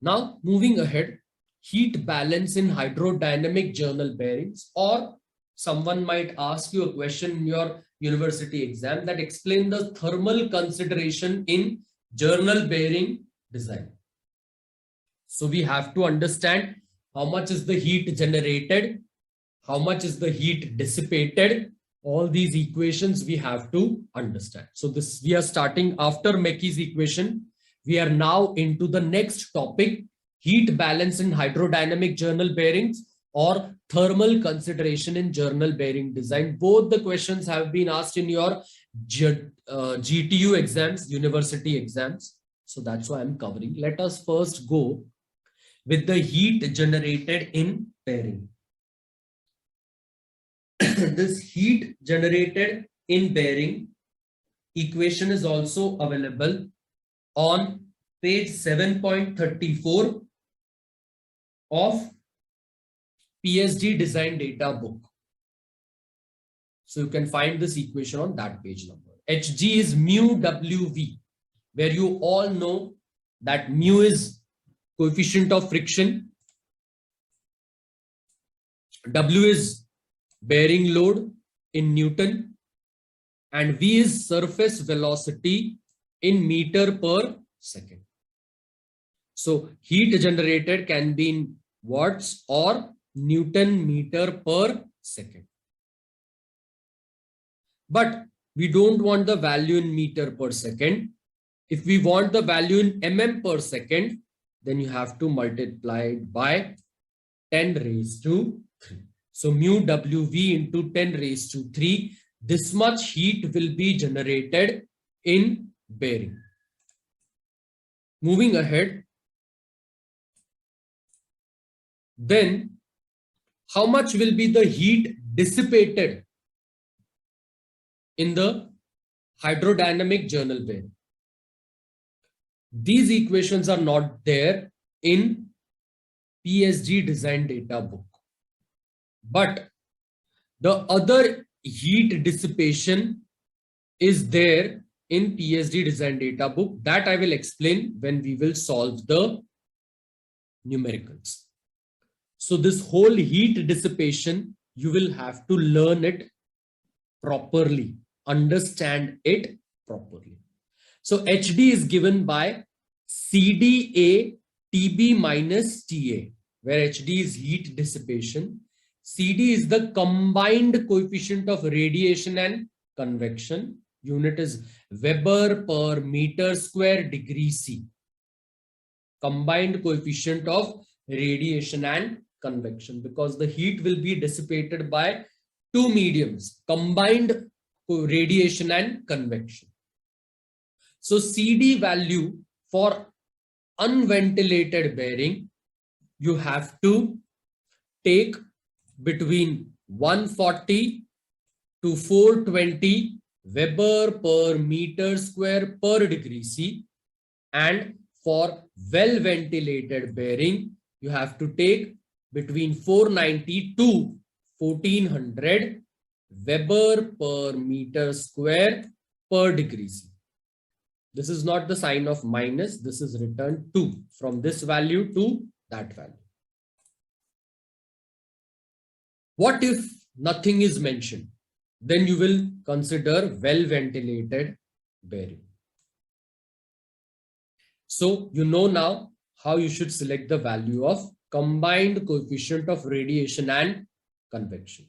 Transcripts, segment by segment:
Now, moving ahead, heat balance in hydrodynamic journal bearings, or someone might ask you a question in your university exam that explain the thermal consideration in journal bearing design. So we have to understand how much is the heat generated, how much is the heat dissipated. All these equations we have to understand. So this we are starting after Mackey's equation. We are now into the next topic, heat balance in hydrodynamic journal bearings or thermal consideration in journal bearing design. Both the questions have been asked in your GTU exams, university exams. So that's why I'm covering. Let us first go with the heat generated in bearing. This heat generated in bearing equation is also available on page 7.34 of PSD design data book. So you can find this equation on that page number. Hg is mu Wv, where you all know that mu is coefficient of friction, W is bearing load in Newton, and V is surface velocity in meter per second. So heat generated can be in watts or Newton meter per second. But we don't want the value in meter per second. If we want the value in mm per second, then you have to multiply it by 10 raised to 3. So mu Wv into 10 raised to 3, this much heat will be generated in bearing. Moving ahead, then how much will be the heat dissipated in the hydrodynamic journal bearing? These equations are not there in PSD design data book. But the other heat dissipation is there in PSD design data book that I will explain when we will solve the numericals. So this whole heat dissipation, you will have to learn it properly, understand it properly. So HD is given by CDA TB minus TA, where HD is heat dissipation. CD is the combined coefficient of radiation and convection. Unit is Weber per meter square degree C. Combined coefficient of radiation and convection, because the heat will be dissipated by two mediums, combined radiation and convection. So CD value for unventilated bearing, you have to take between 140 to 420 Weber per meter square per degree C, and for well ventilated bearing you have to take between 490 to 1400 Weber per meter square per degree C. This is not the sign of minus, this is written 2 from this value to that value. What if nothing is mentioned? Then you will consider well ventilated bearing. So you know now how you should select the value of combined coefficient of radiation and convection.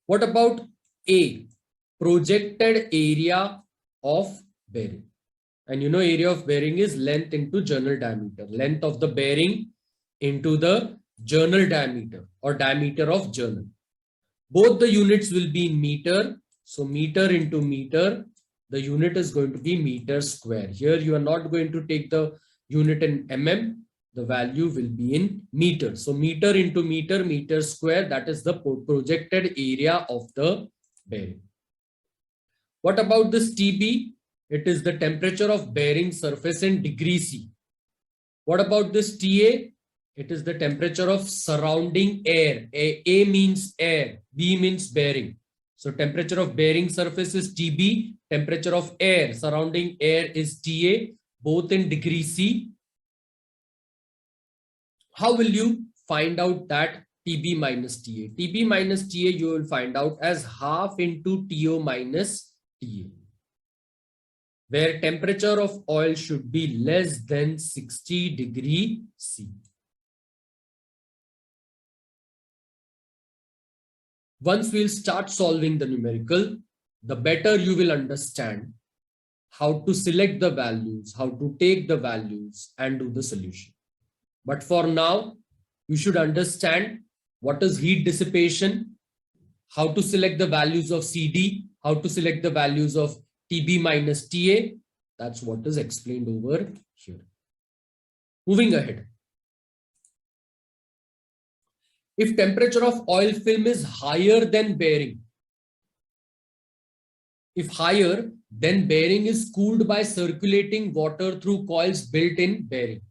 What about A, projected area of bearing? And you know area of bearing is length into journal diameter, length of the bearing into the journal diameter or diameter of journal. Both the units will be in meter. So meter into meter, the unit is going to be meter square. Here you are not going to take the unit in mm, the value will be in meter. So meter into meter, meter square, that is the projected area of the bearing. What about this TB? It is the temperature of bearing surface in degree C. What about this TA? It is the temperature of surrounding air. A means air, B means bearing. So temperature of bearing surface is TB, temperature of air, surrounding air is TA, both in degree C. How will you find out that TB minus TA? TB minus TA you will find out as half into TO minus TA, where temperature of oil should be less than 60 degree C. Once we'll start solving the numerical, the better you will understand how to select the values, how to take the values and do the solution. But for now, you should understand what is heat dissipation, how to select the values of CD, how to select the values of TB minus TA. That's what is explained over here. Moving ahead. If temperature of oil film is higher than bearing, if higher, then bearing is cooled by circulating water through coils built in bearing,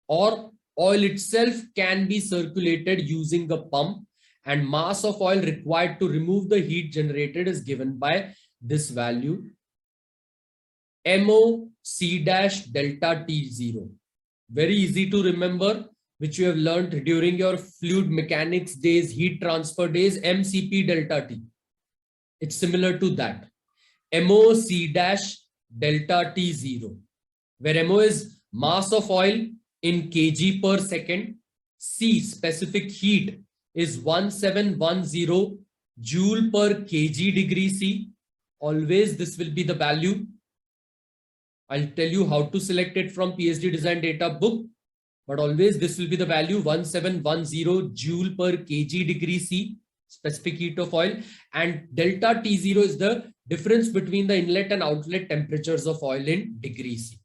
or oil itself can be circulated using a pump, and mass of oil required to remove the heat generated is given by this value MO C dash delta T0. Very easy to remember, which you have learned during your fluid mechanics days, heat transfer days, MCP delta T. It's similar to that. MO C dash delta T0, where MO is mass of oil in kg per second, C specific heat is 1710 joule per kg degree C. Always this will be the value. I'll tell you how to select it from PhD design data book, but always this will be the value 1710 joule per kg degree C, specific heat of oil, and delta T0 is the difference between the inlet and outlet temperatures of oil in degree C.